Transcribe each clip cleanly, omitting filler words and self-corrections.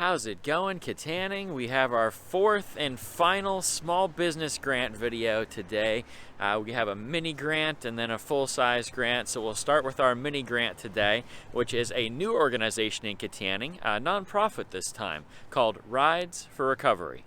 How's it going, Kittanning? We have our fourth and final small business grant video today. We have a mini grant and then a full-size grant, so we'll start with our mini grant today, which is a new organization in Kittanning, a nonprofit this time, called Rides for Recovery.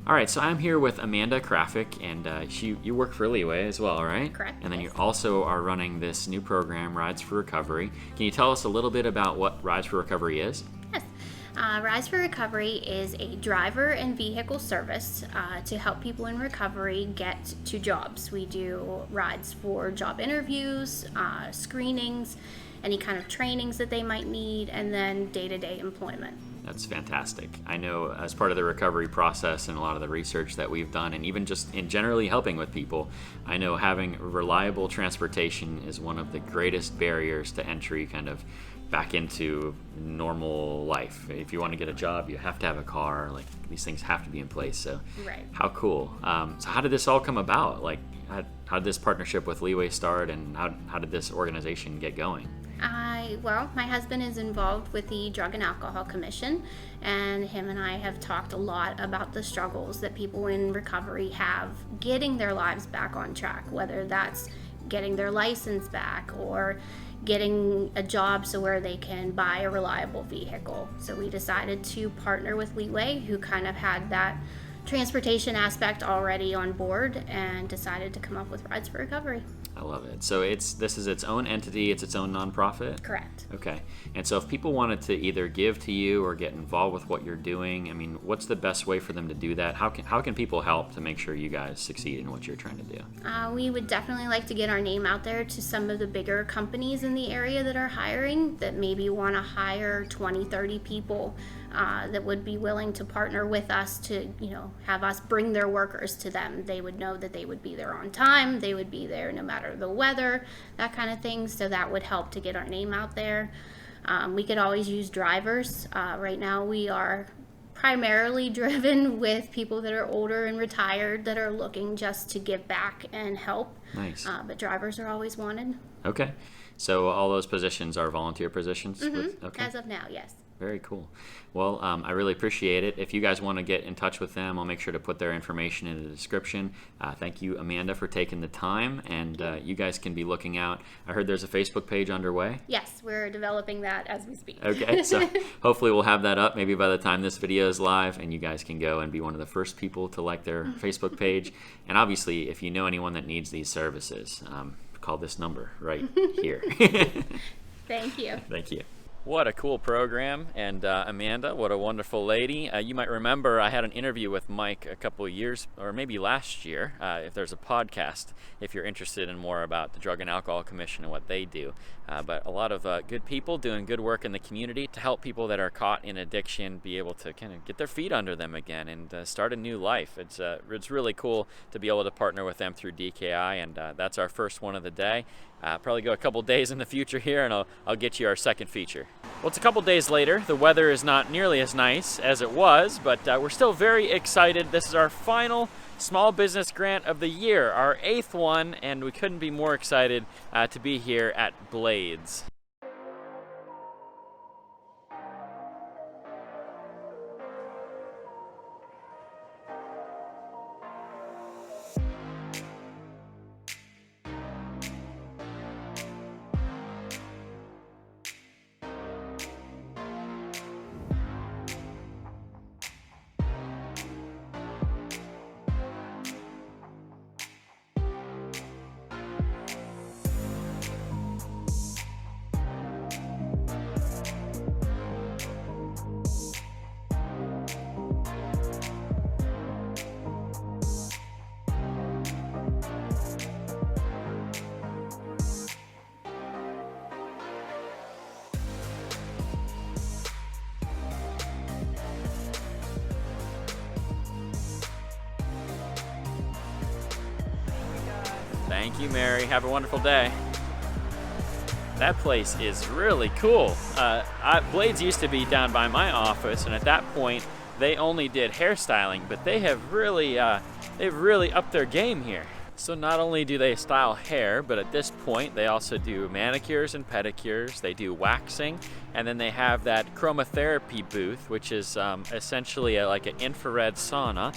All right, so I'm here with Amanda Krafik, and you work for Leeway as well, right? Correct. And then yes. you also are running this new program, Rides for Recovery. Can you tell us a little bit about what Rides for Recovery is? Yes. Rides for Recovery is a driver and vehicle service to help people in recovery get to jobs. We do rides for job interviews, screenings, any kind of trainings that they might need, and then day-to-day employment. That's fantastic. I know as part of the recovery process and a lot of the research that we've done, and even just in generally helping with people, I know having reliable transportation is one of the greatest barriers to entry kind of back into normal life. If you want to get a job, you have to have a car. Like, these things have to be in place. So Right. how cool. So how did this all come about? Like, how did this partnership with Leeway start, and how did this organization get going? Well, my husband is involved with the Drug and Alcohol Commission, and him and I have talked a lot about the struggles that people in recovery have getting their lives back on track, whether that's getting their license back or getting a job so where they can buy a reliable vehicle. So we decided to partner with Leeway, who kind of had that transportation aspect already on board, and decided to come up with Rides for Recovery. I love it. So this is its own entity, it's its own nonprofit? Correct. Okay. And so if people wanted to either give to you or get involved with what you're doing, I mean, what's the best way for them to do that? How can people help to make sure you guys succeed in what you're trying to do? We would definitely like to get our name out there to some of the bigger companies in the area that are hiring, that maybe want to hire 20, 30 people that would be willing to partner with us to, have us bring their workers to them. They would know that they would be there on time, they would be there no matter the weather, that kind of thing. So that would help to get our name out there. We could always use drivers. Right now we are primarily driven with people that are older and retired that are looking just to give back and help. Nice. But drivers are always wanted. Okay. So all those positions are volunteer positions? Mm-hmm. Okay. As of now, yes. Very cool. Well, I really appreciate it. If you guys want to get in touch with them, I'll make sure to put their information in the description. Thank you, Amanda, for taking the time, and you guys can be looking out. I heard there's a Facebook page underway. Yes, we're developing that as we speak. Okay, so hopefully we'll have that up maybe by the time this video is live, and you guys can go and be one of the first people to like their Facebook page. And obviously, if you know anyone that needs these services, call this number right here. Thank you. Thank you. What a cool program, and Amanda, what a wonderful lady. You might remember I had an interview with Mike a couple of years, or maybe last year, if there's a podcast, if you're interested in more about the Drug and Alcohol Commission and what they do. But a lot of good people doing good work in the community to help people that are caught in addiction be able to kind of get their feet under them again and start a new life. It's really cool to be able to partner with them through DKI, and that's our first one of the day. Probably go a couple days in the future here, and I'll get you our second feature. Well, it's a couple days later. The weather is not nearly as nice as it was, but we're still very excited. This is our final small business grant of the year, our 8th one, and we couldn't be more excited to be here at Blades. Thank you, Mary. Have a wonderful day. That place is really cool. Blades used to be down by my office, and at that point, they only did hairstyling, but they've really upped their game here. So not only do they style hair, but at this point they also do manicures and pedicures, they do waxing, and then they have that chromotherapy booth, which is essentially like an infrared sauna.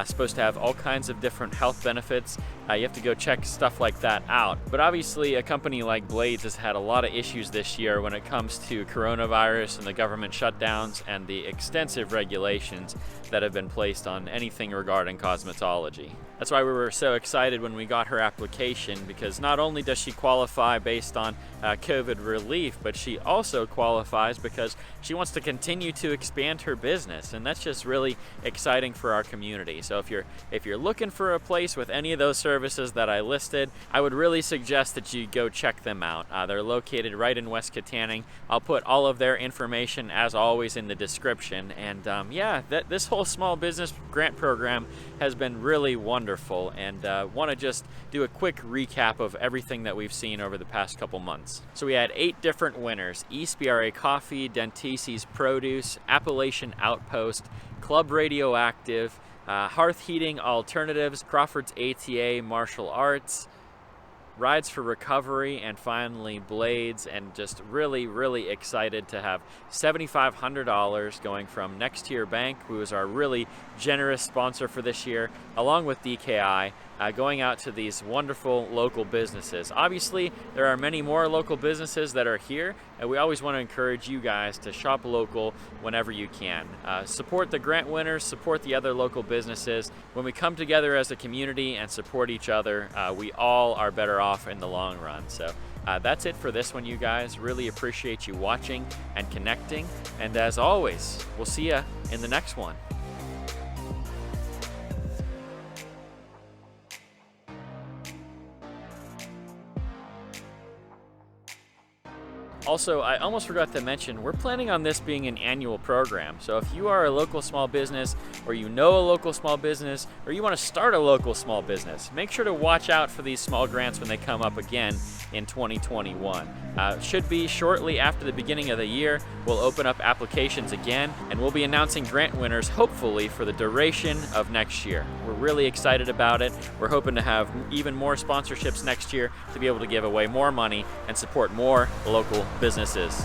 Supposed to have all kinds of different health benefits. You have to go check stuff like that out. But obviously a company like Blades has had a lot of issues this year when it comes to coronavirus and the government shutdowns and the extensive regulations that have been placed on anything regarding cosmetology. That's why we were so excited when we got her application, because not only does she qualify based on COVID relief, but she also qualifies because she wants to continue to expand her business, and that's just really exciting for our community. So if you're looking for a place with any of those services that I listed, I would really suggest that you go check them out. They're located right in West Kittanning. I'll put all of their information, as always, in the description. And this whole small business grant program has been really wonderful, and want to just do a quick recap of everything that we've seen over the past couple months. So we had 8 different winners: East BRA Coffee, Dentisi's Produce, Appalachian Outpost, Club Radioactive, Hearth Heating Alternatives, Crawford's ATA Martial Arts, Rides for Recovery, and finally Blades. And just really excited to have $7,500 going from NexTier Bank, who is our really generous sponsor for this year, along with DKI, going out to these wonderful local businesses. Obviously, there are many more local businesses that are here, and we always want to encourage you guys to shop local whenever you can. Support the grant winners, support the other local businesses. When we come together as a community and support each other, we all are better off in the long run. So that's it for this one, you guys. Really appreciate you watching and connecting, and as always, we'll see you in the next one. Also, I almost forgot to mention, we're planning on this being an annual program. So if you are a local small business, or you know a local small business, or you want to start a local small business, make sure to watch out for these small grants when they come up again in 2021. Should be shortly after the beginning of the year. We'll open up applications again, and we'll be announcing grant winners, hopefully for the duration of next year. We're really excited about it. We're hoping to have even more sponsorships next year to be able to give away more money and support more local businesses.